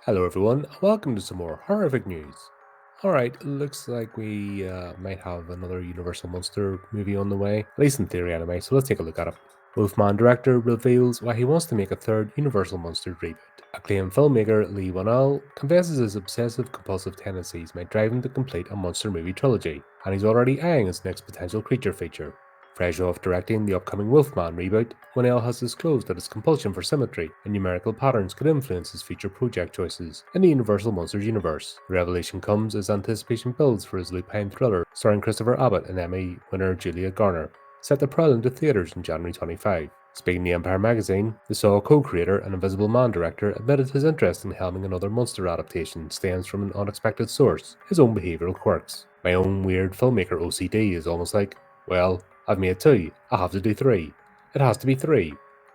Hello everyone, and welcome to some more horrific news. Alright, looks like we might have another Universal Monster movie on the way, at least in theory anyway, so let's take a look at it. Wolfman director reveals why he wants to make a third Universal Monster reboot. Acclaimed filmmaker Leigh Whannell confesses his obsessive-compulsive tendencies might drive him to complete a monster movie trilogy, and he's already eyeing his next potential creature feature. Fresh off directing the upcoming Wolfman reboot, Whannell has disclosed that his compulsion for symmetry and numerical patterns could influence his future project choices in the Universal Monsters universe. The revelation comes as anticipation builds for his lupine thriller starring Christopher Abbott and Emmy winner Julia Garner, set to prowl into theaters in January 25. Speaking to Empire magazine, the Saw co-creator and Invisible Man director admitted his interest in helming another monster adaptation stems from an unexpected source, his own behavioural quirks. My own weird filmmaker OCD is almost like, well, I've made two, I have to do three. It has to be three,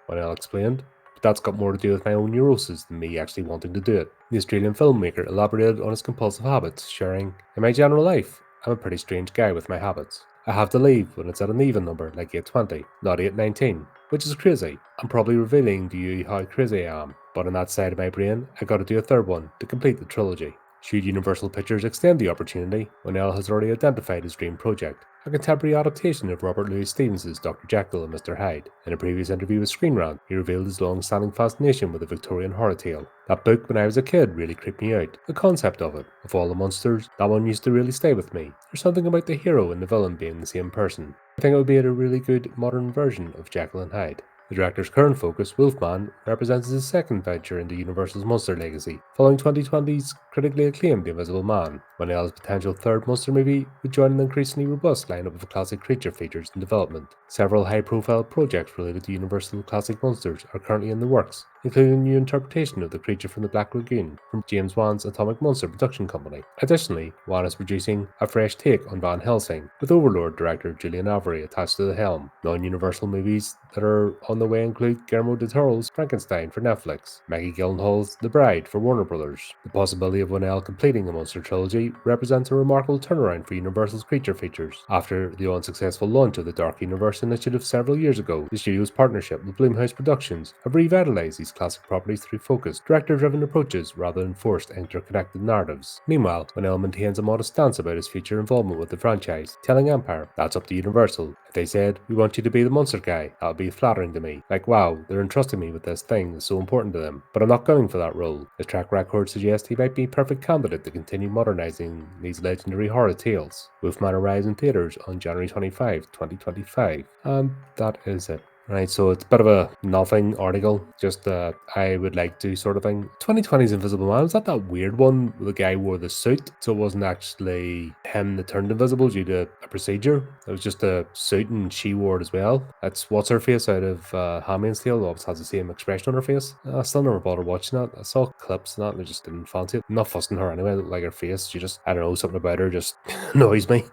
Whannell explained, but that's got more to do with my own neurosis than me actually wanting to do it. The Australian filmmaker elaborated on his compulsive habits, sharing, in my general life, I'm a pretty strange guy with my habits. I have to leave when it's at an even number like 820, not 819, which is crazy. I'm probably revealing to you how crazy I am, but on that side of my brain, I gotta do a third one to complete the trilogy. Should Universal Pictures extend the opportunity, Whannell has already identified his dream project, a contemporary adaptation of Robert Louis Stevenson's Dr. Jekyll and Mr. Hyde. In a previous interview with Screen Rant, he revealed his long-standing fascination with the Victorian horror tale. That book when I was a kid really creeped me out. The concept of it, of all the monsters, that one used to really stay with me. There's something about the hero and the villain being the same person. I think it would be a really good modern version of Jekyll and Hyde. The director's current focus, Wolfman, represents his second venture into Universal's monster legacy, following 2020's critically acclaimed The Invisible Man. Whannell's potential third monster movie would join an increasingly robust lineup of classic creature features in development. Several high-profile projects related to Universal classic monsters are currently in the works, including a new interpretation of the creature from the Black Lagoon from James Wan's Atomic Monster production company. Additionally, Wan is producing a fresh take on Van Helsing, with Overlord director Julian Avery attached to the helm. Non-Universal movies that are on the way include Guillermo del Toro's Frankenstein for Netflix, Maggie Gyllenhaal's The Bride for Warner Brothers. The possibility of Whannell completing the monster trilogy represents a remarkable turnaround for Universal's creature features. After the unsuccessful launch of the Dark Universe initiative several years ago, the studio's partnership with Blumhouse Productions have revitalized these classic properties through focused, director-driven approaches rather than forced interconnected narratives. Meanwhile, Whannell maintains a modest stance about his future involvement with the franchise, telling Empire, that's up to Universal. If they said, we want you to be the monster guy, that would be flattering to me. Like, wow, they're entrusting me with this thing that's so important to them. But I'm not going for that role. His track record suggests he might be a perfect candidate to continue modernizing these legendary horror tales. Wolfman arrives in theaters on January 25, 2025. And that is it. Right, so it's a bit of a nothing article, just I would like to sort of thing. 2020's Invisible Man, was that weird one where the guy wore the suit, so it wasn't actually him that turned invisible due to a procedure? It was just a suit and she wore it as well. That's what's her face out of Handmaid's Tale, always has the same expression on her face. I still never bothered watching that. I saw clips and that and I just didn't fancy it. I'm not fussing her anyway, I don't like her face. She just, I don't know, something about her just annoys me.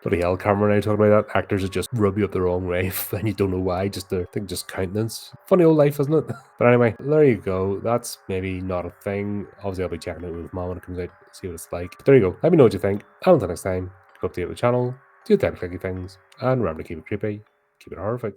Bloody hell, Cameron and I talk about that. Actors that just rub you up the wrong way and you don't know why, just their thing, just countenance. Funny old life, isn't it? But anyway, there you go. That's maybe not a thing. Obviously, I'll be checking it with Mom when it comes out, see what it's like. But there you go. Let me know what you think. And until next time, keep up to date with the channel, do the clicky things, and remember to keep it creepy, keep it horrific.